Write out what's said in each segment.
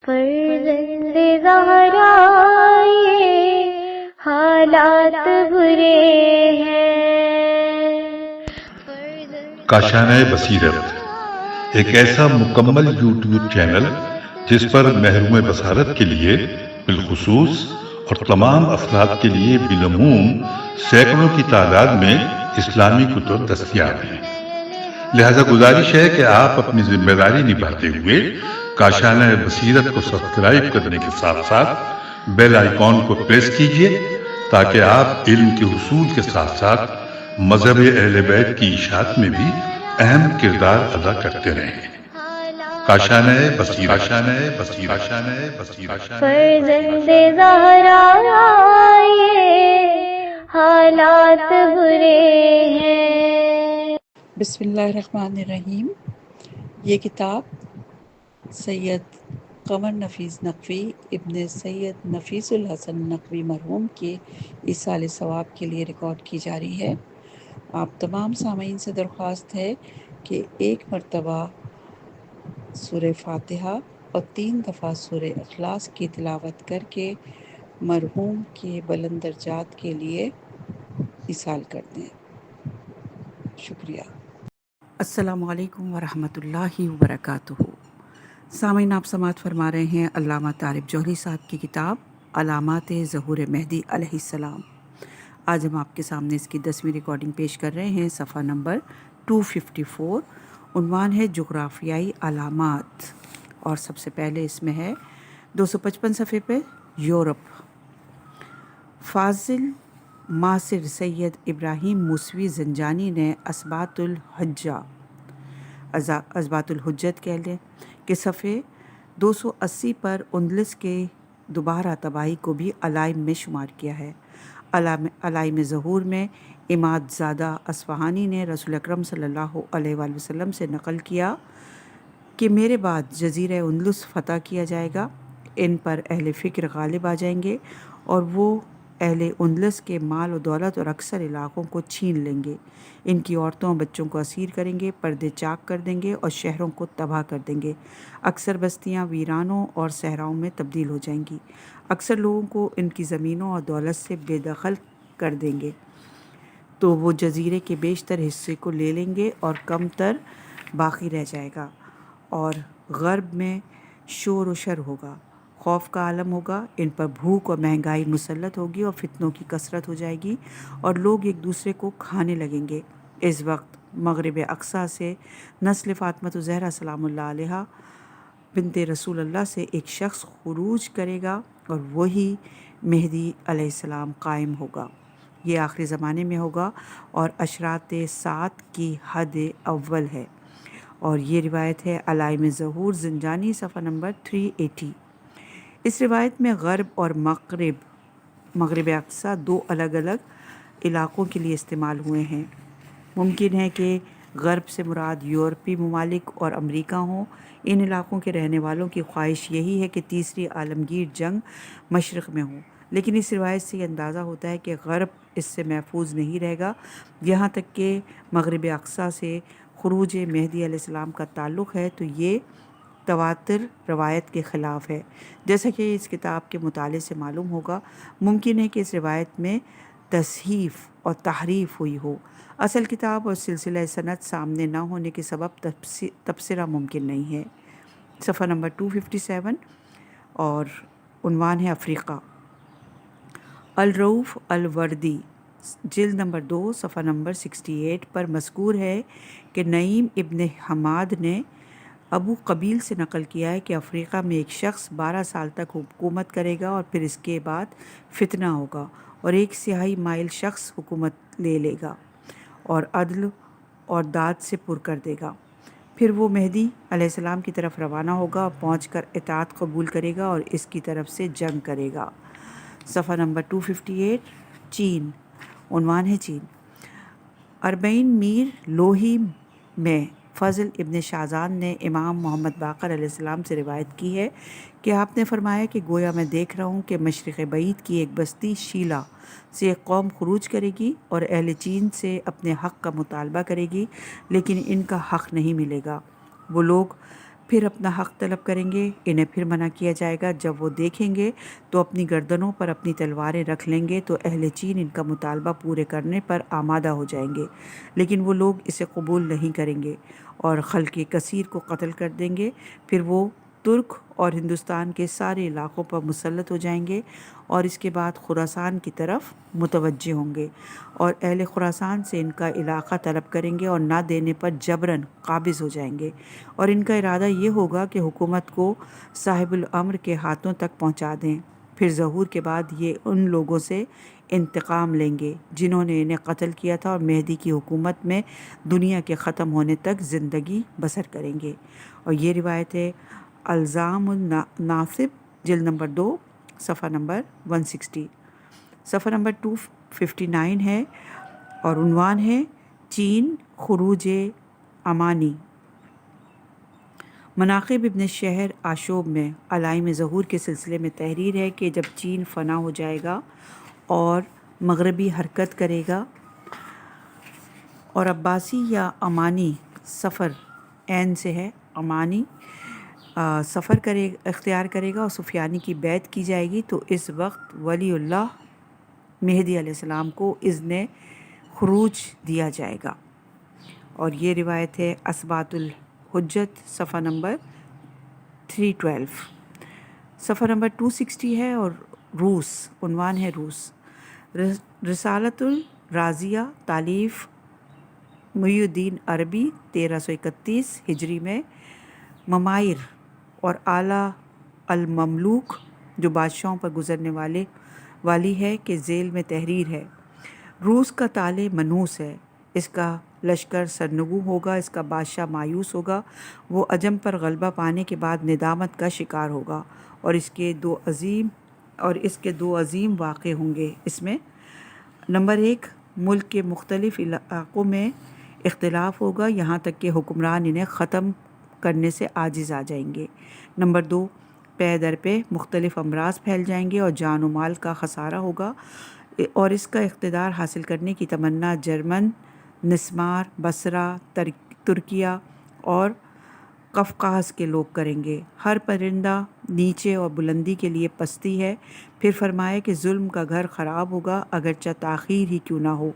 فرزند زہرا یہ حالات برے ہیں۔ کاشانۂ بصیرت ایک ایسا مکمل یوٹیوب چینل جس پر محروم بصارت کے لیے بالخصوص اور تمام افراد کے لیے بالعموم سینکڑوں کی تعداد میں اسلامی کتب دستیاب ہیں۔ لہذا گزارش ہے کہ آپ اپنی ذمہ داری نبھاتے ہوئے کاشانۂ بصیرت کو سبسکرائب کرنے کے ساتھ ساتھ بیل آئیکن کو پریس کیجئے تاکہ آپ علم کے حصول کے ساتھ ساتھ مذہب اہل بیت کی اشاعت میں بھی اہم کردار ادا کرتے رہیں۔ کاشانۂ بصیرت، کاشانۂ بصیرت، کاشانۂ بصیرت۔ فرزند زہرا یہ حالات برے ہیں۔ بسم اللہ الرحمن الرحیم۔ یہ کتاب سید قمر نفیس نقوی ابن سید نفیس الحسن نقوی مرحوم کے ایصال ثواب کے لیے ریکارڈ کی جا رہی ہے۔ آپ تمام سامعین سے درخواست ہے کہ ایک مرتبہ سورہ فاتحہ اور 3 دفعہ سورہ اخلاص کی تلاوت کر کے مرحوم کے بلند درجات کے لیے ایصال کر دیں۔ شکریہ۔ السلام علیکم ورحمۃ اللہ وبرکاتہ۔ سامعین، آپ سماعت فرما رہے ہیں علامہ طارق جوہری صاحب کی کتاب علامات ظہور مہدی علیہ السلام۔ آج ہم آپ کے سامنے اس کی 10ویں ریکارڈنگ پیش کر رہے ہیں، صفحہ نمبر 254۔ عنوان ہے جغرافیائی علامات، اور سب سے پہلے اس میں ہے 255 صفحے پہ یورپ۔ فاضل ماسر سید ابراہیم موسوی زنجانی نے اثبات الحجت کہہ لیں کہ صفحے 280 پر اندلس کے دوبارہ تباہی کو بھی علائم میں شمار کیا ہے۔ علائم ظہور میں اماد زادہ اصفہانی نے رسول اکرم صلی اللہ علیہ وآلہ وسلم سے نقل کیا کہ میرے بعد جزیرہ اندلس فتح کیا جائے گا، ان پر اہل فکر غالب آ جائیں گے اور وہ اہل اندلس کے مال و دولت اور اکثر علاقوں کو چھین لیں گے، ان کی عورتوں اور بچوں کو اسیر کریں گے، پردے چاک کر دیں گے اور شہروں کو تباہ کر دیں گے، اکثر بستیاں ویرانوں اور صحراؤں میں تبدیل ہو جائیں گی، اکثر لوگوں کو ان کی زمینوں اور دولت سے بے دخل کر دیں گے، تو وہ جزیرے کے بیشتر حصے کو لے لیں گے اور کم تر باقی رہ جائے گا، اور غرب میں شور و شر ہوگا، خوف کا عالم ہوگا، ان پر بھوک اور مہنگائی مسلط ہوگی اور فتنوں کی کثرت ہو جائے گی اور لوگ ایک دوسرے کو کھانے لگیں گے۔ اس وقت مغرب اقصیٰ سے نسل فاطمہ زہرا سلام اللہ علیہا بنت رسول اللہ سے ایک شخص خروج کرے گا اور وہی مہدی علیہ السلام قائم ہوگا۔ یہ آخری زمانے میں ہوگا اور اشراط ساعت کی حد اول ہے، اور یہ روایت ہے علائم ظہور زنجانی صفحہ نمبر 380۔ اس روایت میں غرب اور مغرب اقصیٰ 2 الگ الگ علاقوں کے لیے استعمال ہوئے ہیں۔ ممکن ہے کہ غرب سے مراد یورپی ممالک اور امریکہ ہوں۔ ان علاقوں کے رہنے والوں کی خواہش یہی ہے کہ تیسری عالمگیر جنگ مشرق میں ہو، لیکن اس روایت سے یہ اندازہ ہوتا ہے کہ غرب اس سے محفوظ نہیں رہے گا۔ یہاں تک کہ مغرب اقصیٰ سے خروج مہدی علیہ السلام کا تعلق ہے تو یہ تواتر روایت کے خلاف ہے، جیسا کہ اس کتاب کے مطالعے سے معلوم ہوگا۔ ممکن ہے کہ اس روایت میں تصحیف اور تحریف ہوئی ہو، اصل کتاب اور سلسلہ سند سامنے نہ ہونے کے سبب تبصرہ ممکن نہیں ہے۔ صفحہ نمبر 257 اور عنوان ہے افریقہ۔ الرؤوف الوردی جلد نمبر 2 صفحہ نمبر 68 پر مذکور ہے کہ نعیم ابن حماد نے ابو قبیل سے نقل کیا ہے کہ افریقہ میں ایک شخص 12 سال تک حکومت کرے گا اور پھر اس کے بعد فتنہ ہوگا اور ایک سیاہی مائل شخص حکومت لے لے گا اور عدل اور داد سے پر کر دے گا، پھر وہ مہدی علیہ السلام کی طرف روانہ ہوگا اور پہنچ کر اطاعت قبول کرے گا اور اس کی طرف سے جنگ کرے گا۔ صفحہ نمبر 258 چین۔ عنوان ہے چین۔ 40 میر لوہی میں فضل ابن شازان نے امام محمد باقر علیہ السلام سے روایت کی ہے کہ آپ نے فرمایا کہ گویا میں دیکھ رہا ہوں کہ مشرق بعید کی ایک بستی شیلا سے ایک قوم خروج کرے گی اور اہل چین سے اپنے حق کا مطالبہ کرے گی، لیکن ان کا حق نہیں ملے گا۔ وہ لوگ پھر اپنا حق طلب کریں گے، انہیں پھر منع کیا جائے گا۔ جب وہ دیکھیں گے تو اپنی گردنوں پر اپنی تلواریں رکھ لیں گے تو اہل چین ان کا مطالبہ پورے کرنے پر آمادہ ہو جائیں گے، لیکن وہ لوگ اسے قبول نہیں کریں گے اور خلق کثیر کو قتل کر دیں گے۔ پھر وہ ترک اور ہندوستان کے سارے علاقوں پر مسلط ہو جائیں گے اور اس کے بعد خراسان کی طرف متوجہ ہوں گے اور اہل خراسان سے ان کا علاقہ طلب کریں گے اور نہ دینے پر جبراً قابض ہو جائیں گے، اور ان کا ارادہ یہ ہوگا کہ حکومت کو صاحب الامر کے ہاتھوں تک پہنچا دیں۔ پھر ظہور کے بعد یہ ان لوگوں سے انتقام لیں گے جنہوں نے انہیں قتل کیا تھا اور مہدی کی حکومت میں دنیا کے ختم ہونے تک زندگی بسر کریں گے۔ اور یہ روایت ہے الزام الناصب، جلد نمبر 2، صفحہ نمبر 160۔ صفحہ نمبر 259 ہے اور عنوان ہے چین خروج امانی۔ مناقب ابن شہر آشوب میں علائم ظہور کے سلسلے میں تحریر ہے کہ جب چین فنا ہو جائے گا اور مغربی حرکت کرے گا اور عباسی یا امانی سفر عین سے ہے، امانی سفر اختیار کرے گا اور سفیانی کی بیعت کی جائے گی، تو اس وقت ولی اللہ مہدی علیہ السلام کو اذن خروج دیا جائے گا۔ اور یہ روایت ہے اثبات الحجت، صفحہ نمبر 312۔ صفحہ نمبر 260 ہے اور روس، عنوان ہے روس۔ رسالۃ الرازیہ، تالیف محی الدین عربی، 1331 ہجری میں۔ ممائر اور اعلیٰ المملوک جو بادشاہوں پر گزرنے والی ہے کے ذیل میں تحریر ہے۔ روس کا طالع منوس ہے، اس کا لشکر سرنگوں ہوگا، اس کا بادشاہ مایوس ہوگا، وہ عجم پر غلبہ پانے کے بعد ندامت کا شکار ہوگا اور اس کے دو عظیم واقعے ہوں گے۔ اس میں نمبر 1، ملک کے مختلف علاقوں میں اختلاف ہوگا یہاں تک کہ حکمران انہیں ختم کرنے سے عاجز آ جائیں گے۔ نمبر 2، پے در پہ مختلف امراض پھیل جائیں گے اور جان و مال کا خسارہ ہوگا اور اس کا اقتدار حاصل کرنے کی تمنا جرمن، نسمار، بصرہ، ترکیہ اور قفقاز کے لوگ کریں گے۔ ہر پرندہ نیچے اور بلندی کے لیے پستی ہے۔ پھر فرمایا کہ ظلم کا گھر خراب ہوگا اگرچہ تاخیر ہی کیوں نہ ہو۔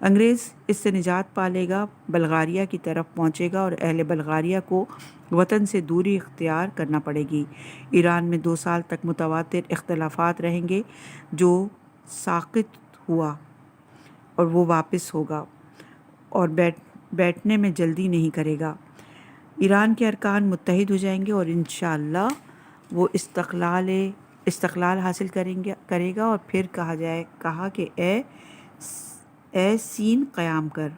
انگریز اس سے نجات پا لے گا، بلغاریہ کی طرف پہنچے گا اور اہل بلغاریہ کو وطن سے دوری اختیار کرنا پڑے گی۔ ایران میں 2 سال تک متواتر اختلافات رہیں گے۔ جو ساقط ہوا اور وہ واپس ہوگا اور بیٹھنے میں جلدی نہیں کرے گا۔ ایران کے ارکان متحد ہو جائیں گے اور انشاءاللہ وہ استقلال حاصل کرے گا اور پھر کہا کہ اے سین قیام کر،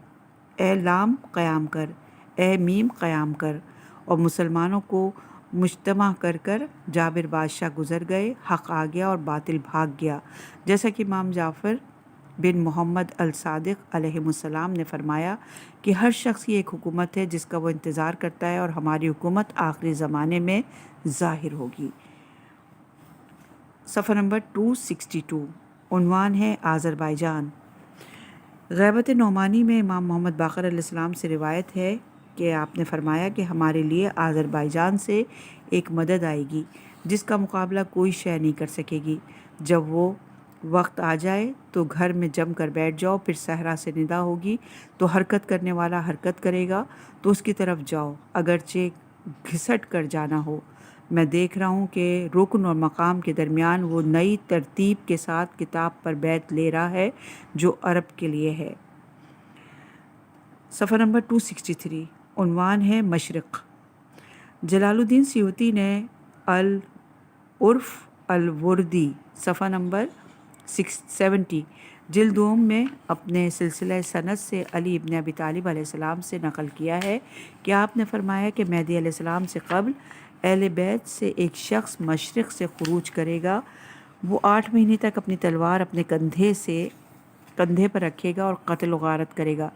اے لام قیام کر، اے میم قیام کر، اور مسلمانوں کو مجتمع کر جابر بادشاہ گزر گئے، حق آ گیا اور باطل بھاگ گیا، جیسا کہ امام جعفر بن محمد الصادق علیہ السلام نے فرمایا کہ ہر شخص کی ایک حکومت ہے جس کا وہ انتظار کرتا ہے اور ہماری حکومت آخری زمانے میں ظاہر ہوگی۔ صفحہ نمبر 262، عنوان ہے آذربائیجان۔ غیبت نعمانی میں امام محمد باقر علیہ السلام سے روایت ہے کہ آپ نے فرمایا کہ ہمارے لیے آذربائیجان سے ایک مدد آئے گی جس کا مقابلہ کوئی شے نہیں کر سکے گی۔ جب وہ وقت آ جائے تو گھر میں جم کر بیٹھ جاؤ، پھر صحرا سے ندا ہوگی تو حرکت کرنے والا حرکت کرے گا تو اس کی طرف جاؤ، اگرچہ گھسٹ کر جانا ہو۔ میں دیکھ رہا ہوں کہ رکن اور مقام کے درمیان وہ نئی ترتیب کے ساتھ کتاب پر بیعت لے رہا ہے جو عرب کے لیے ہے۔ صفحہ نمبر 263، عنوان ہے مشرق۔ جلال الدین سیوطی نے العرف الوردی، صفحہ نمبر 70، جلد 2 میں اپنے سلسلہ سند سے علی ابن ابی طالب علیہ السلام سے نقل کیا ہے کہ آپ نے فرمایا کہ مہدی علیہ السلام سے قبل اہل بیت سے ایک شخص مشرق سے خروج کرے گا، وہ 8 مہینے تک اپنی تلوار اپنے کندھے پر رکھے گا اور قتل و غارت کرے گا،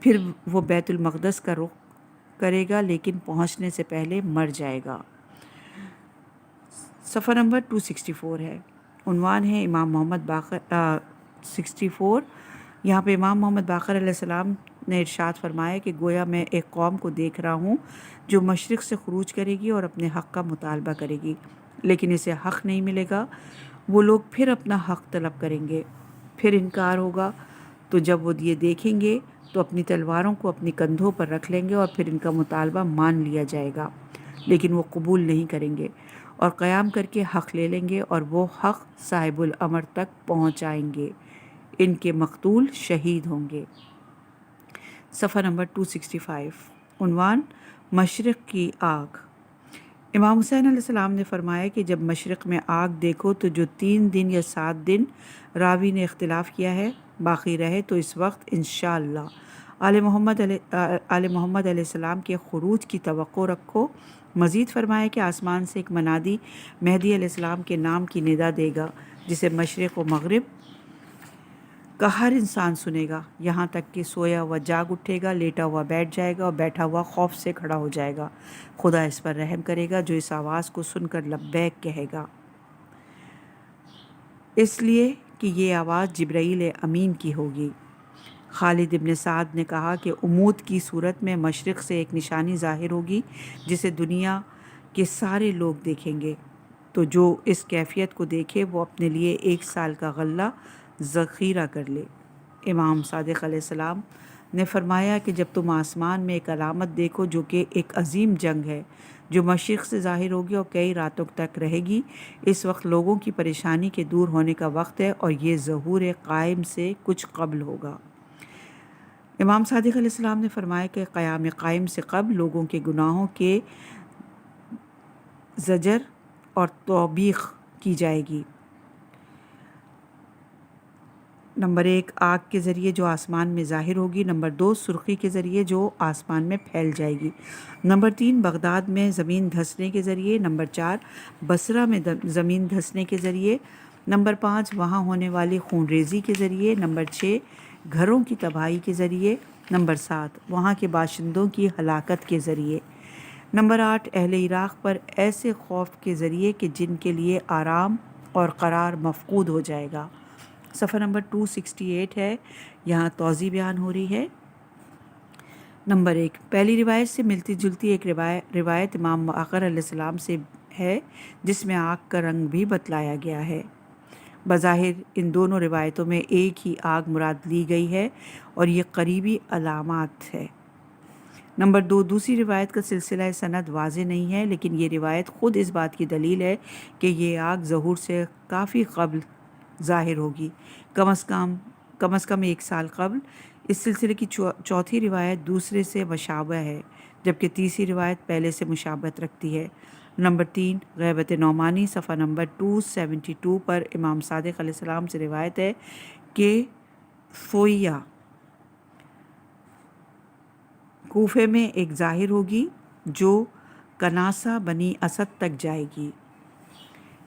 پھر وہ بیت المقدس کا رخ کرے گا لیکن پہنچنے سے پہلے مر جائے گا۔ صفحہ نمبر 264 ہے، عنوان ہے امام محمد باقر 64۔ یہاں پہ امام محمد باقر علیہ السلام نے ارشاد فرمایا کہ گویا میں ایک قوم کو دیکھ رہا ہوں جو مشرق سے خروج کرے گی اور اپنے حق کا مطالبہ کرے گی، لیکن اسے حق نہیں ملے گا۔ وہ لوگ پھر اپنا حق طلب کریں گے، پھر انکار ہوگا، تو جب وہ یہ دیکھیں گے تو اپنی تلواروں کو اپنی کندھوں پر رکھ لیں گے اور پھر ان کا مطالبہ مان لیا جائے گا، لیکن وہ قبول نہیں کریں گے اور قیام کر کے حق لے لیں گے اور وہ حق صاحب الامر تک پہنچائیں گے۔ ان کے مقتول شہید ہوں گے۔ صفحہ نمبر 265۔ عنوان: مشرق کی آگ۔ امام حسین علیہ السلام نے فرمایا کہ جب مشرق میں آگ دیکھو تو جو 3 دن یا 7 دن راوی نے اختلاف کیا ہے باقی رہے تو اس وقت انشاءاللہ آل محمد علیہ السلام کے خروج کی توقع رکھو۔ مزید فرمایا کہ آسمان سے ایک منادی مہدی علیہ السلام کے نام کی ندا دے گا جسے مشرق و مغرب کا ہر انسان سنے گا، یہاں تک کہ سویا ہوا جاگ اٹھے گا، لیٹا ہوا بیٹھ جائے گا اور بیٹھا ہوا خوف سے کھڑا ہو جائے گا۔ خدا اس پر رحم کرے گا جو اس آواز کو سن کر لبیک کہے گا، اس لیے کہ یہ آواز جبرائیل امین کی ہوگی۔ خالد ابن سعد نے کہا کہ امود کی صورت میں مشرق سے ایک نشانی ظاہر ہوگی جسے دنیا کے سارے لوگ دیکھیں گے، تو جو اس کیفیت کو دیکھے وہ اپنے لیے 1 سال کا غلہ ذخیرہ کر لے۔ امام صادق علیہ السلام نے فرمایا کہ جب تم آسمان میں ایک علامت دیکھو جو کہ ایک عظیم جنگ ہے جو مشرق سے ظاہر ہوگی اور کئی راتوں تک رہے گی، اس وقت لوگوں کی پریشانی کے دور ہونے کا وقت ہے اور یہ ظہور قائم سے کچھ قبل ہوگا۔ امام صادق علیہ السلام نے فرمایا کہ قیام قائم سے قبل لوگوں کے گناہوں کے زجر اور توبیخ کی جائے گی۔ نمبر 1 آگ کے ذریعے جو آسمان میں ظاہر ہوگی، نمبر 2 سرخی کے ذریعے جو آسمان میں پھیل جائے گی، نمبر 3 بغداد میں زمین دھنسنے کے ذریعے، نمبر 4 بصرہ میں زمین دھنسنے کے ذریعے، نمبر 5 وہاں ہونے والی خون ریزی کے ذریعے، نمبر 6 گھروں کی تباہی کے ذریعے، نمبر 7 وہاں کے باشندوں کی ہلاکت کے ذریعے، نمبر 8 اہل عراق پر ایسے خوف کے ذریعے کہ جن کے لیے آرام اور قرار مفقود ہو جائے گا۔ صفحہ نمبر 268 ہے، یہاں توضیح بیان ہو رہی ہے۔ نمبر 1 پہلی روایت سے ملتی جلتی ایک روایت امام باقر علیہ السلام سے ہے جس میں آگ کا رنگ بھی بتلایا گیا ہے۔ بظاہر ان دونوں روایتوں میں ایک ہی آگ مراد لی گئی ہے اور یہ قریبی علامات ہے۔ نمبر 2 دوسری روایت کا سلسلہ سند واضح نہیں ہے، لیکن یہ روایت خود اس بات کی دلیل ہے کہ یہ آگ ظہور سے کافی قبل ظاہر ہوگی، کم از کم 1 سال قبل۔ اس سلسلے کی چوتھی روایت دوسرے سے مشابہ ہے، جبکہ تیسری روایت پہلے سے مشابہت رکھتی ہے۔ نمبر 3 غیبت نعمانی صفحہ نمبر 272 پر امام صادق علیہ السلام سے روایت ہے کہ فویہ کوفے میں ایک ظاہر ہوگی جو کناسہ بنی اسد تک جائے گی،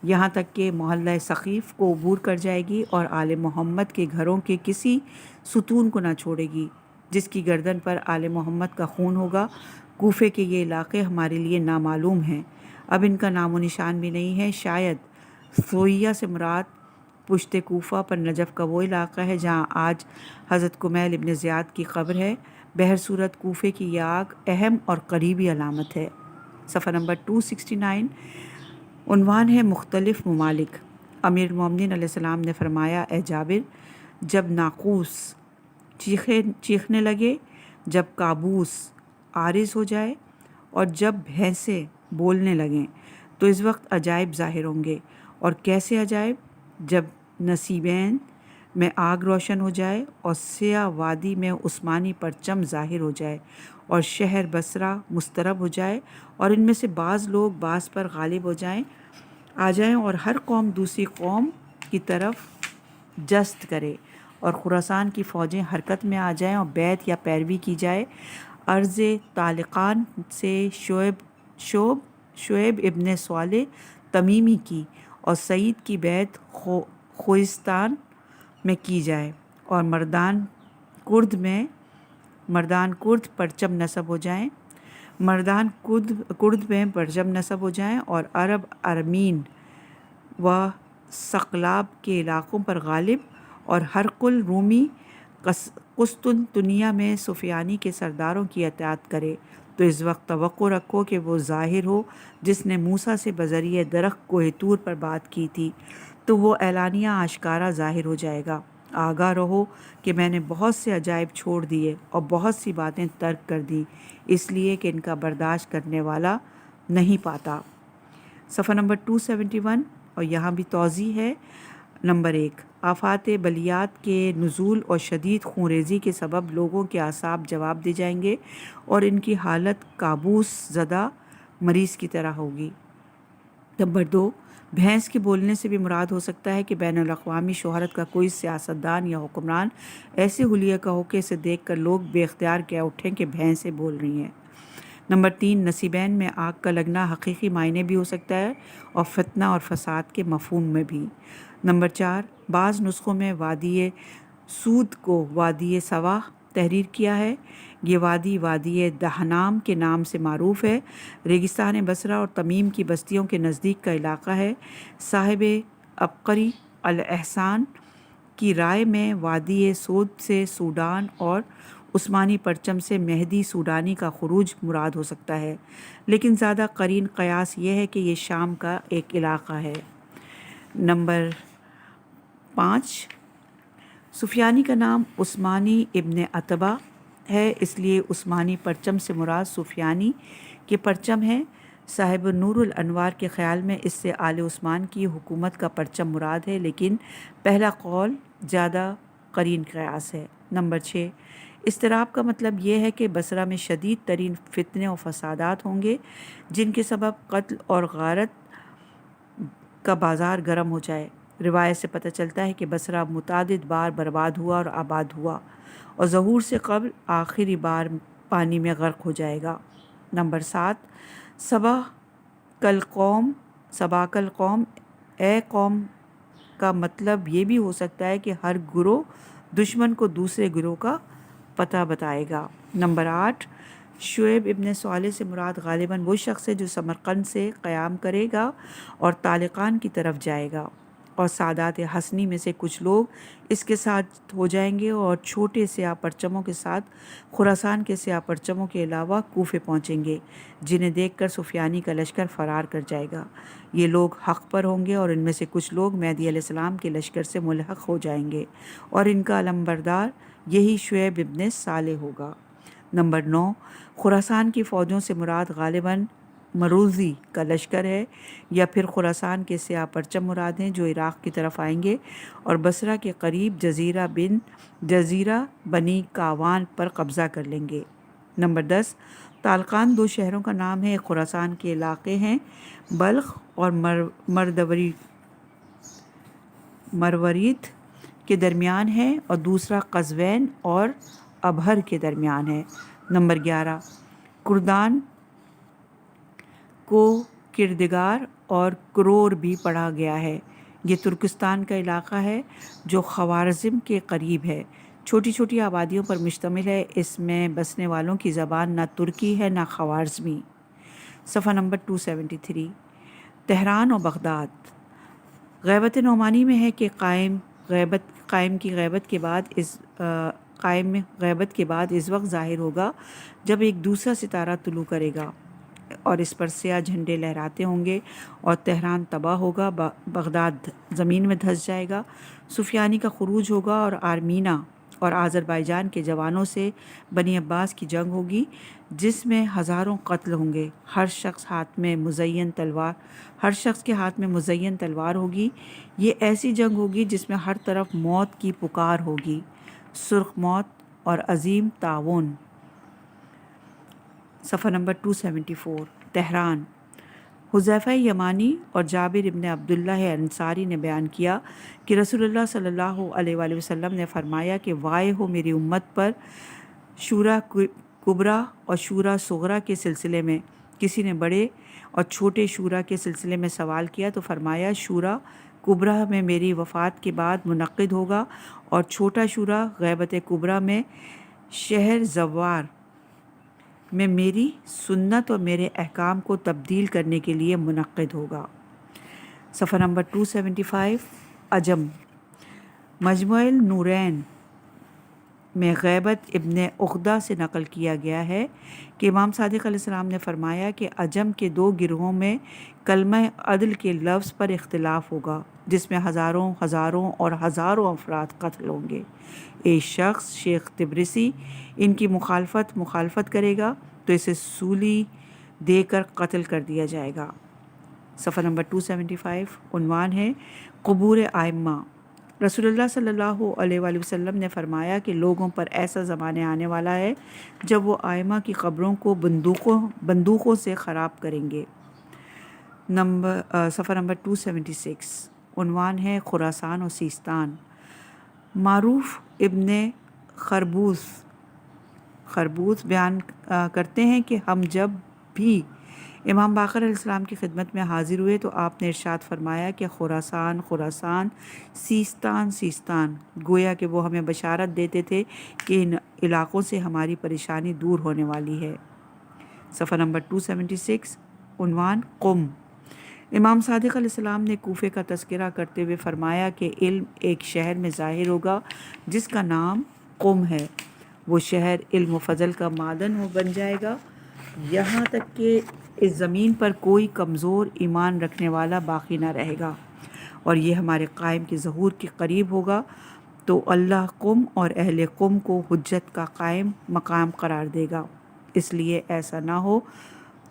یہاں تک کہ محلہ ثقیف کو عبور کر جائے گی اور آل محمد کے گھروں کے کسی ستون کو نہ چھوڑے گی جس کی گردن پر آل محمد کا خون ہوگا۔ کوفے کے یہ علاقے ہمارے لیے نامعلوم ہیں، اب ان کا نام و نشان بھی نہیں ہے۔ شاید فویہ سے مراد پشت کوفہ پر نجف کا وہ علاقہ ہے جہاں آج حضرت کمیل ابن زیاد کی قبر ہے۔ بہرصورت کوفے کی یہ آگ اہم اور قریبی علامت ہے۔ صفحہ نمبر 269 عنوان ہے مختلف ممالک۔ امیر المومنین علیہ السلام نے فرمایا، اے جابر، جب ناقوس چیخنے لگے، جب کابوس عارض ہو جائے اور جب بھینسیں بولنے لگیں تو اس وقت عجائب ظاہر ہوں گے۔ اور کیسے عجائب؟ جب نصیبین میں آگ روشن ہو جائے اور سیاہ وادی میں عثمانی پرچم ظاہر ہو جائے اور شہر بصرہ مضطرب ہو جائے اور ان میں سے بعض لوگ بعض پر غالب آ جائیں اور ہر قوم دوسری قوم کی طرف جست کرے اور خراسان کی فوجیں حرکت میں آ جائیں اور بیعت یا پیروی کی جائے۔ عرض طالقان سے شعیب ابن صالح تمیمی کی اور سعید کی بیعت خوزستان میں کی جائے اور مردان کرد پرچم نصب ہو جائیں، مردان کرد میں پرچم نصب ہو جائیں اور عرب ارمین و سقلاب کے علاقوں پر غالب اور ہرقل رومی قسطنطنیہ میں سفیانی کے سرداروں کی اطاعت کرے تو اس وقت توقع رکھو کہ وہ ظاہر ہو جس نے موسیٰ سے بذریعہ درخت کوہ طور پر بات کی تھی، تو وہ اعلانیہ آشکارا ظاہر ہو جائے گا۔ آگاہ رہو کہ میں نے بہت سے عجائب چھوڑ دیے اور بہت سی باتیں ترک کر دیں، اس لیے کہ ان کا برداشت کرنے والا نہیں پاتا۔ صفحہ نمبر 271، اور یہاں بھی توضیح ہے۔ نمبر 1، آفات بلیات کے نزول اور شدید خونریزی کے سبب لوگوں کے اعصاب جواب دے جائیں گے اور ان کی حالت کابوس زدہ مریض کی طرح ہوگی۔ نمبر 2، بھینس کے بولنے سے بھی مراد ہو سکتا ہے کہ بین الاقوامی شہرت کا کوئی سیاستدان یا حکمران ایسے حلیے کا ہو کہ اسے دیکھ کر لوگ بے اختیار کہہ اٹھیں کہ بھینسیں بول رہی ہیں۔ نمبر 3، نصیبین میں آگ کا لگنا حقیقی معنی بھی ہو سکتا ہے اور فتنہ اور فساد کے مفہوم میں بھی۔ نمبر 4، بعض نسخوں میں وادی سود کو وادی سواح تحریر کیا ہے۔ یہ وادی وادی دہنام کے نام سے معروف ہے، ریگستان بصرہ اور تمیم کی بستیوں کے نزدیک کا علاقہ ہے۔ صاحب عبقری الاحسان کی رائے میں وادی سود سے سوڈان اور عثمانی پرچم سے مہدی سوڈانی کا خروج مراد ہو سکتا ہے، لیکن زیادہ قرین قیاس یہ ہے کہ یہ شام کا ایک علاقہ ہے۔ نمبر 5، سفیانی کا نام عثمانی ابن عتبہ ہے، اس لیے عثمانی پرچم سے مراد سفیانی کے پرچم ہے۔ صاحب نور الانوار کے خیال میں اس سے آل عثمان کی حکومت کا پرچم مراد ہے، لیکن پہلا قول زیادہ قرین قیاس ہے۔ نمبر 6، اضطراب کا مطلب یہ ہے کہ بصرہ میں شدید ترین فتنے و فسادات ہوں گے جن کے سبب قتل اور غارت کا بازار گرم ہو جائے۔ روایت سے پتہ چلتا ہے کہ بصرہ متعدد بار برباد ہوا اور آباد ہوا اور ظہور سے قبل آخری بار پانی میں غرق ہو جائے گا۔ نمبر 7، صبا کل قوم، اے قوم کا مطلب یہ بھی ہو سکتا ہے کہ ہر گروہ دشمن کو دوسرے گروہ کا پتہ بتائے گا۔ نمبر 8، شعیب ابن صالح سے مراد غالباً وہ شخص ہے جو سمرقند سے قیام کرے گا اور طالقان کی طرف جائے گا، اور سادات حسنی میں سے کچھ لوگ اس کے ساتھ ہو جائیں گے اور چھوٹے سیاہ پرچموں کے ساتھ خراسان کے سیاہ پرچموں کے علاوہ کوفے پہنچیں گے، جنہیں دیکھ کر سفیانی کا لشکر فرار کر جائے گا۔ یہ لوگ حق پر ہوں گے اور ان میں سے کچھ لوگ مہدی علیہ السلام کے لشکر سے ملحق ہو جائیں گے اور ان کا علمبردار یہی شعیب ابن صالح ہوگا۔ نمبر 9، خراسان کی فوجوں سے مراد غالباً مروزی کا لشکر ہے، یا پھر خراسان کے سیاہ پرچم مراد ہیں جو عراق کی طرف آئیں گے اور بصرہ کے قریب جزیرہ بنی کاوان پر قبضہ کر لیں گے۔ نمبر 10، طالقان 2 شہروں کا نام ہے، خراسان کے علاقے ہیں، بلخ اور مروریت کے درمیان ہے، اور دوسرا قزوین اور ابہر کے درمیان ہے۔ نمبر 11، کردان کو کردگار اور کرور بھی پڑھا گیا ہے۔ یہ ترکستان کا علاقہ ہے جو خوارزم کے قریب ہے، چھوٹی چھوٹی آبادیوں پر مشتمل ہے۔ اس میں بسنے والوں کی زبان نہ ترکی ہے نہ خوارزمی۔ صفحہ نمبر 273، تہران اور بغداد۔ غیبت نعمانی میں ہے کہ قائم کی غیبت کے بعد اس وقت ظاہر ہوگا جب ایک دوسرا ستارہ طلوع کرے گا اور اس پر سیاہ جھنڈے لہراتے ہوں گے، اور تہران تباہ ہوگا، بغداد زمین میں دھس جائے گا، سفیانی کا خروج ہوگا اور آرمینا اور آذربائیجان کے جوانوں سے بنی عباس کی جنگ ہوگی جس میں ہزاروں قتل ہوں گے۔ ہر شخص کے ہاتھ میں مزین تلوار ہوگی۔ یہ ایسی جنگ ہوگی جس میں ہر طرف موت کی پکار ہوگی، سرخ موت اور عظیم تعاون۔ صفحہ نمبر 274، تہران۔ حذیفہ یمانی اور جابر ابن عبداللہ انصاری نے بیان کیا کہ رسول اللہ صلی اللہ علیہ وآلہ وسلم نے فرمایا کہ وائے ہو میری امت پر شورا کبریٰ اور شورا صغریٰ کے سلسلے میں۔ کسی نے بڑے اور چھوٹے شورا کے سلسلے میں سوال کیا تو فرمایا شورا کبریٰ میں میری وفات کے بعد منعقد ہوگا، اور چھوٹا شورا غیبت کبریٰ میں شہر زوار میں میری سنت اور میرے احکام کو تبدیل کرنے کے لیے منعقد ہوگا۔ صفحہ نمبر 275، عجم۔ مجموع النورین میں غیبت ابن عقدہ سے نقل کیا گیا ہے کہ امام صادق علیہ السلام نے فرمایا کہ عجم کے 2 گروہوں میں کلمہ عدل کے لفظ پر اختلاف ہوگا، جس میں ہزاروں اور ہزاروں افراد قتل ہوں گے۔ ایک شخص شیخ تبرسی ان کی مخالفت کرے گا تو اسے سولی دے کر قتل کر دیا جائے گا۔ صفحہ نمبر 275 عنوان ہے قبور ائمہ۔ رسول اللہ صلی اللہ علیہ وآلہ وسلم نے فرمایا کہ لوگوں پر ایسا زمانے آنے والا ہے جب وہ ائمہ کی قبروں کو بندوقوں سے خراب کریں گے۔ صفحہ نمبر 276 عنوان ہے خراسان اور سیستان۔ معروف ابن خربوز بیان کرتے ہیں کہ ہم جب بھی امام باقر علیہ السلام کی خدمت میں حاضر ہوئے تو آپ نے ارشاد فرمایا کہ خراسان، سیستان، گویا کہ وہ ہمیں بشارت دیتے تھے کہ ان علاقوں سے ہماری پریشانی دور ہونے والی ہے۔ صفحہ نمبر 276 عنوان قم۔ امام صادق علیہ السلام نے کوفے کا تذکرہ کرتے ہوئے فرمایا کہ علم ایک شہر میں ظاہر ہوگا جس کا نام قم ہے۔ وہ شہر علم و فضل کا معدن بن جائے گا، یہاں تک کہ اس زمین پر کوئی کمزور ایمان رکھنے والا باقی نہ رہے گا، اور یہ ہمارے قائم کے ظہور کے قریب ہوگا تو اللہ قم اور اہل قم کو حجت کا قائم مقام قرار دے گا۔ اس لیے ایسا نہ ہو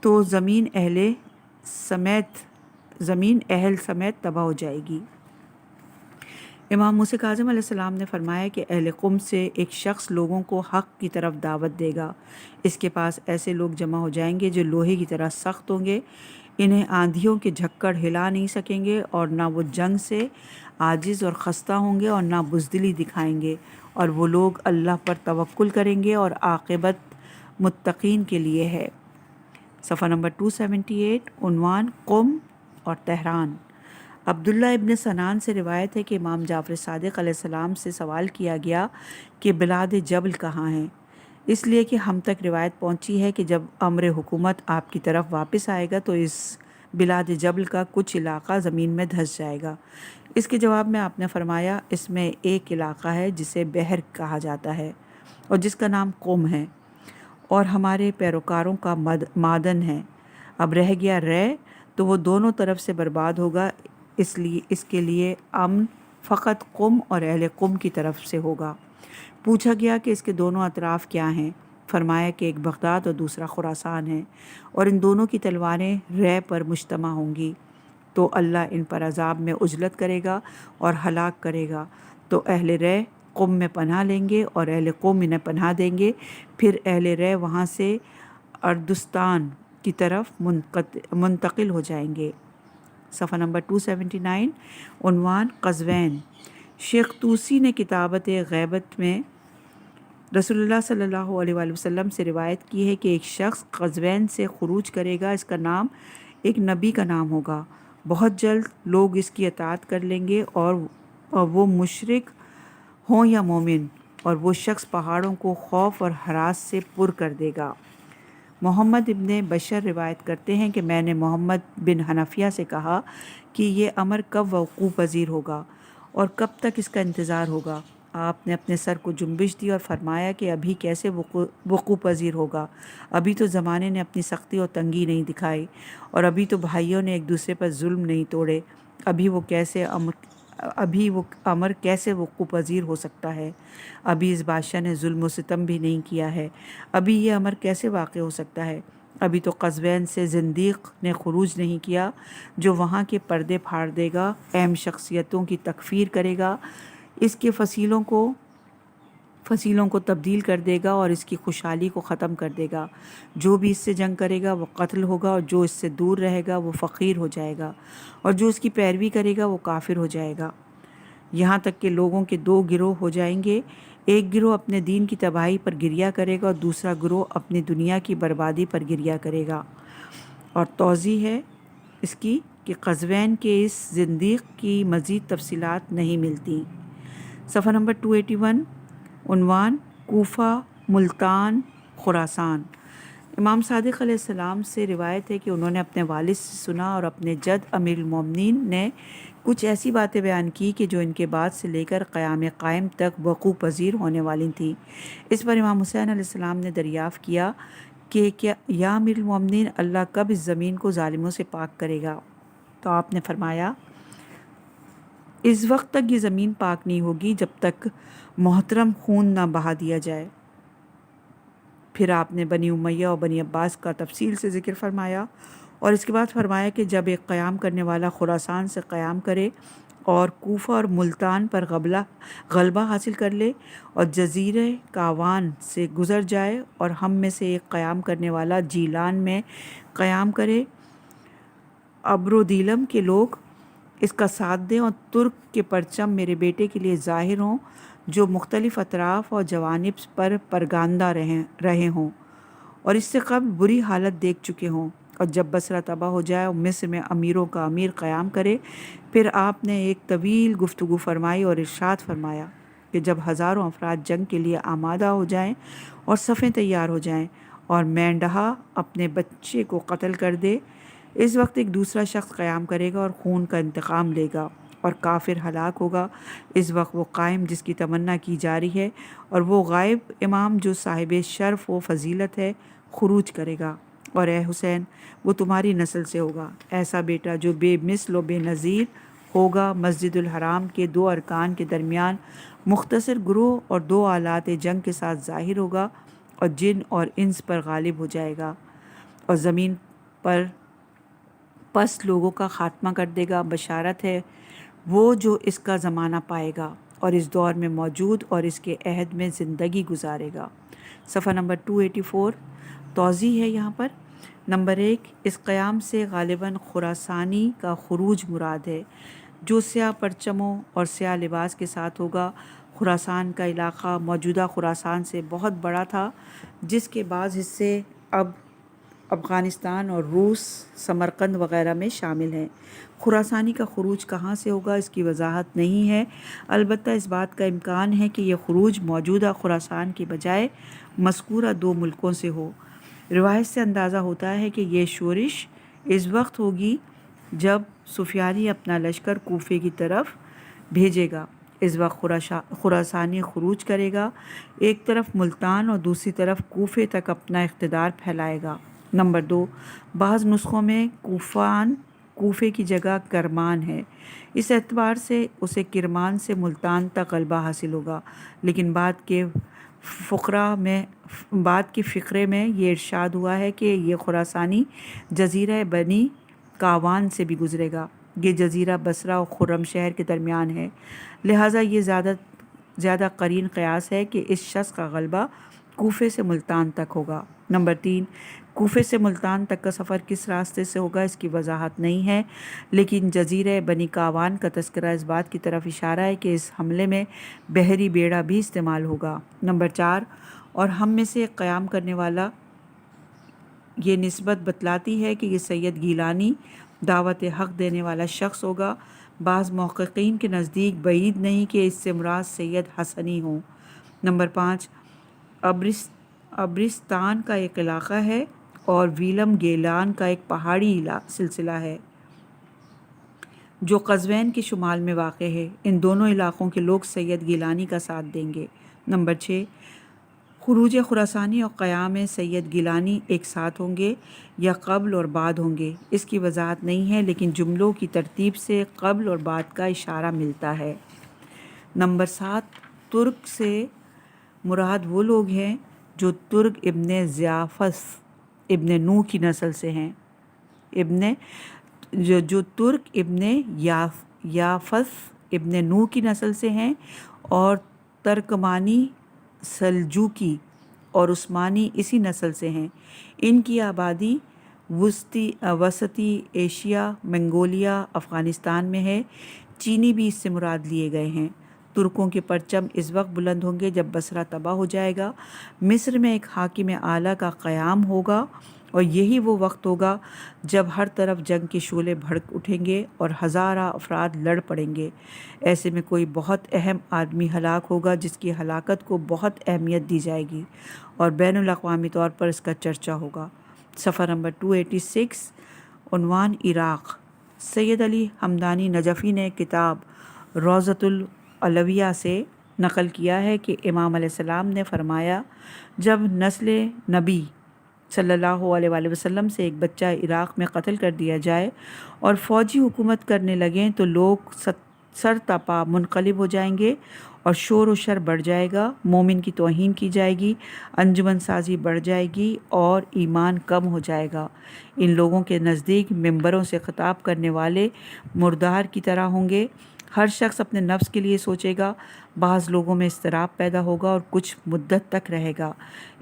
تو زمین اہل سمیت تباہ ہو جائے گی۔ امام موسیٰ کاظم علیہ السلام نے فرمایا کہ اہل قم سے ایک شخص لوگوں کو حق کی طرف دعوت دے گا، اس کے پاس ایسے لوگ جمع ہو جائیں گے جو لوہے کی طرح سخت ہوں گے، انہیں آندھیوں کے جھکڑ ہلا نہیں سکیں گے، اور نہ وہ جنگ سے عاجز اور خستہ ہوں گے اور نہ بزدلی دکھائیں گے، اور وہ لوگ اللہ پر توکل کریں گے اور عاقبت متقین کے لیے ہے۔ صفحہ نمبر 278 عنوان قم اور تہران۔ عبداللہ ابن سنان سے روایت ہے کہ امام جعفر صادق علیہ السلام سے سوال کیا گیا کہ بلاد جبل کہاں ہیں، اس لیے کہ ہم تک روایت پہنچی ہے کہ جب امر حکومت آپ کی طرف واپس آئے گا تو اس بلاد جبل کا کچھ علاقہ زمین میں دھس جائے گا۔ اس کے جواب میں آپ نے فرمایا اس میں ایک علاقہ ہے جسے بحر کہا جاتا ہے اور جس کا نام قم ہے، اور ہمارے پیروکاروں کا معدن ہے۔ اب رہ گیا رے تو وہ دونوں طرف سے برباد ہوگا، اس کے لیے امن فقط قم اور اہل قم کی طرف سے ہوگا۔ پوچھا گیا کہ اس کے دونوں اطراف کیا ہیں؟ فرمایا کہ ایک بغداد اور دوسرا خراسان ہے، اور ان دونوں کی تلواریں رے پر مجتمع ہوں گی، تو اللہ ان پر عذاب میں عجلت کرے گا اور ہلاک کرے گا، تو اہل رے قم میں پناہ لیں گے اور اہل قم انہیں پناہ دیں گے، پھر اہل رے وہاں سے اردستان کی طرف منتقل ہو جائیں گے۔ صفحہ نمبر 279 عنوان قزوین۔ شیخ طوسی نے کتابت غیبت میں رسول اللہ صلی اللہ علیہ وآلہ وسلم سے روایت کی ہے کہ ایک شخص قزوین سے خروج کرے گا، اس کا نام ایک نبی کا نام ہوگا، بہت جلد لوگ اس کی اطاعت کر لیں گے، اور وہ مشرک ہوں یا مومن، اور وہ شخص پہاڑوں کو خوف اور ہراس سے پر کر دے گا۔ محمد ابن بشر روایت کرتے ہیں کہ میں نے محمد بن حنفیہ سے کہا کہ یہ امر کب وقوع پذیر ہوگا اور کب تک اس کا انتظار ہوگا؟ آپ نے اپنے سر کو جنبش دی اور فرمایا کہ ابھی کیسے وقوع پذیر ہوگا؟ ابھی تو زمانے نے اپنی سختی اور تنگی نہیں دکھائی، اور ابھی تو بھائیوں نے ایک دوسرے پر ظلم نہیں توڑے، ابھی وہ امر کیسے وقوع پذیر ہو سکتا ہے؟ ابھی اس بادشاہ نے ظلم و ستم بھی نہیں کیا ہے، ابھی یہ امر کیسے واقع ہو سکتا ہے؟ ابھی تو قزوین سے زندیق نے خروج نہیں کیا جو وہاں کے پردے پھاڑ دے گا، اہم شخصیتوں کی تکفیر کرے گا، اس کے فصیلوں کو تبدیل کر دے گا اور اس کی خوشحالی کو ختم کر دے گا۔ جو بھی اس سے جنگ کرے گا وہ قتل ہوگا، اور جو اس سے دور رہے گا وہ فقیر ہو جائے گا، اور جو اس کی پیروی کرے گا وہ کافر ہو جائے گا، یہاں تک کہ لوگوں کے 2 گروہ ہو جائیں گے، ایک گروہ اپنے دین کی تباہی پر گریہ کرے گا اور دوسرا گروہ اپنی دنیا کی بربادی پر گریہ کرے گا۔ اور توضیح ہے اس کی کہ قزوین کے اس زندیق کی مزید تفصیلات نہیں ملتی۔ صفحہ نمبر 281 عنوان کوفہ، ملتان، خراسان۔ امام صادق علیہ السلام سے روایت ہے کہ انہوں نے اپنے والد سے سنا اور اپنے جد امیر المومنین نے کچھ ایسی باتیں بیان کی کہ جو ان کے بعد سے لے کر قیام قائم تک وقوع پذیر ہونے والی تھیں۔ اس پر امام حسین علیہ السلام نے دریافت کیا کہ کیا یا امیر المومنین، اللہ کب اس زمین کو ظالموں سے پاک کرے گا؟ تو آپ نے فرمایا اس وقت تک یہ زمین پاک نہیں ہوگی جب تک محترم خون نہ بہا دیا جائے۔ پھر آپ نے بنی امیہ اور بنی عباس کا تفصیل سے ذکر فرمایا اور اس کے بعد فرمایا کہ جب ایک قیام کرنے والا خراسان سے قیام کرے اور کوفہ اور ملتان پر غلبہ حاصل کر لے اور جزیرہ کاوان سے گزر جائے اور ہم میں سے ایک قیام کرنے والا جیلان میں قیام کرے، ابرودیلم کے لوگ اس کا ساتھ دیں اور ترک کے پرچم میرے بیٹے کے لیے ظاہر ہوں جو مختلف اطراف اور جوانب پر پرگاندہ رہے ہوں اور اس سے قبل بری حالت دیکھ چکے ہوں، اور جب بصرہ تباہ ہو جائے اور مصر میں امیروں کا امیر قیام کرے۔ پھر آپ نے ایک طویل گفتگو فرمائی اور ارشاد فرمایا کہ جب ہزاروں افراد جنگ کے لیے آمادہ ہو جائیں اور صفیں تیار ہو جائیں اور مینڈھا اپنے بچے کو قتل کر دے، اس وقت ایک دوسرا شخص قیام کرے گا اور خون کا انتقام لے گا اور کافر ہلاک ہوگا۔ اس وقت وہ قائم جس کی تمنا کی جا رہی ہے اور وہ غائب امام جو صاحب شرف و فضیلت ہے خروج کرے گا، اور اے حسین وہ تمہاری نسل سے ہوگا، ایسا بیٹا جو بے مثل و بے نظیر ہوگا، مسجد الحرام کے دو ارکان کے درمیان مختصر گروہ اور دو آلات جنگ کے ساتھ ظاہر ہوگا اور جن اور انس پر غالب ہو جائے گا اور زمین پر پس لوگوں کا خاتمہ کر دے گا۔ بشارت ہے وہ جو اس کا زمانہ پائے گا اور اس دور میں موجود اور اس کے عہد میں زندگی گزارے گا۔ صفحہ نمبر 284 توضیح ہے یہاں پر۔ نمبر 1، اس قیام سے غالباً خراسانی کا خروج مراد ہے جو سیاہ پرچموں اور سیاہ لباس کے ساتھ ہوگا۔ خراسان کا علاقہ موجودہ خراسان سے بہت بڑا تھا جس کے بعض حصے اب افغانستان اور روس، سمرقند وغیرہ میں شامل ہیں۔ خراسانی کا خروج کہاں سے ہوگا اس کی وضاحت نہیں ہے، البتہ اس بات کا امکان ہے کہ یہ خروج موجودہ خراسان کی بجائے مذکورہ دو ملکوں سے ہو۔ روایت سے اندازہ ہوتا ہے کہ یہ شورش اس وقت ہوگی جب سفیانی اپنا لشکر کوفے کی طرف بھیجے گا۔ اس وقت خراسانی خروج کرے گا، ایک طرف ملتان اور دوسری طرف کوفے تک اپنا اقتدار پھیلائے گا۔ نمبر 2، بعض نسخوں میں کوفے کی جگہ کرمان ہے، اس اعتبار سے اسے کرمان سے ملتان تک غلبہ حاصل ہوگا، لیکن بعد کے فقرے میں یہ ارشاد ہوا ہے کہ یہ خراسانی جزیرہ بنی کاوان سے بھی گزرے گا۔ یہ جزیرہ بصرہ اور خرم شہر کے درمیان ہے، لہٰذا یہ زیادہ قرین قیاس ہے کہ اس شخص کا غلبہ کوفے سے ملتان تک ہوگا۔ نمبر 3، کوفے سے ملتان تک کا سفر کس راستے سے ہوگا اس کی وضاحت نہیں ہے، لیکن جزیرہ بنی کاوان کا تذکرہ اس بات کی طرف اشارہ ہے کہ اس حملے میں بحری بیڑا بھی استعمال ہوگا۔ نمبر 4، اور ہم میں سے قیام کرنے والا یہ نسبت بتلاتی ہے کہ یہ سید گیلانی دعوت حق دینے والا شخص ہوگا۔ بعض محققین کے نزدیک بعید نہیں کہ اس سے مراد سید حسنی ہوں۔ نمبر 5، ابرستان کا ایک علاقہ ہے اور ویلم گیلان کا ایک پہاڑی سلسلہ ہے جو قزوین کے شمال میں واقع ہے۔ ان دونوں علاقوں کے لوگ سید گیلانی کا ساتھ دیں گے۔ نمبر 6، خروج خراسانی اور قیام سید گیلانی ایک ساتھ ہوں گے یا قبل اور بعد ہوں گے اس کی وضاحت نہیں ہے، لیکن جملوں کی ترتیب سے قبل اور بعد کا اشارہ ملتا ہے۔ نمبر 7، ترک سے مراد وہ لوگ ہیں جو ترک ابن ضیافس ابن نوح کی نسل سے ہیں۔ جو ترک ابن یافس ابن نوح کی نسل سے ہیں اور ترکمانی، سلجوقی اور عثمانی اسی نسل سے ہیں۔ ان کی آبادی وسطی ایشیا، منگولیا، افغانستان میں ہے۔ چینی بھی اس سے مراد لیے گئے ہیں۔ ترکوں کے پرچم اس وقت بلند ہوں گے جب بصرہ تباہ ہو جائے گا، مصر میں ایک حاکم اعلیٰ کا قیام ہوگا، اور یہی وہ وقت ہوگا جب ہر طرف جنگ کے شعلے بھڑک اٹھیں گے اور ہزارہ افراد لڑ پڑیں گے۔ ایسے میں کوئی بہت اہم آدمی ہلاک ہوگا جس کی ہلاکت کو بہت اہمیت دی جائے گی اور بین الاقوامی طور پر اس کا چرچا ہوگا۔ صفحہ نمبر 286 عنوان عراق۔ سید علی حمدانی نجفی نے کتاب روضۃ العلویہ سے نقل کیا ہے کہ امام علیہ السلام نے فرمایا، جب نسل نبی صلی اللہ علیہ وآلہ وسلم سے ایک بچہ عراق میں قتل کر دیا جائے اور فوجی حکومت کرنے لگیں تو لوگ سر تپا منقلب ہو جائیں گے اور شور و شر بڑھ جائے گا، مومن کی توہین کی جائے گی، انجمن سازی بڑھ جائے گی اور ایمان کم ہو جائے گا۔ ان لوگوں کے نزدیک ممبروں سے خطاب کرنے والے مردار کی طرح ہوں گے۔ ہر شخص اپنے نفس کے لیے سوچے گا، بعض لوگوں میں اضطراب پیدا ہوگا اور کچھ مدت تک رہے گا۔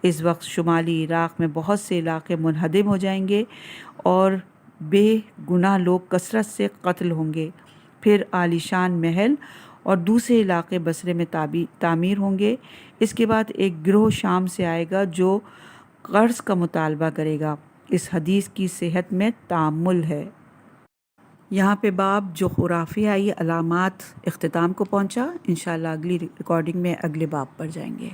اس وقت شمالی عراق میں بہت سے علاقے منہدم ہو جائیں گے اور بے گناہ لوگ کثرت سے قتل ہوں گے۔ پھر عالی شان محل اور دوسرے علاقے بصرے میں تعمیر ہوں گے۔ اس کے بعد ایک گروہ شام سے آئے گا جو قرض کا مطالبہ کرے گا۔ اس حدیث کی صحت میں تأمل ہے۔ یہاں پہ باب جو خرافیائی علامات اختتام کو پہنچا۔ انشاءاللہ اگلی ریکارڈنگ میں اگلے باب پر جائیں گے۔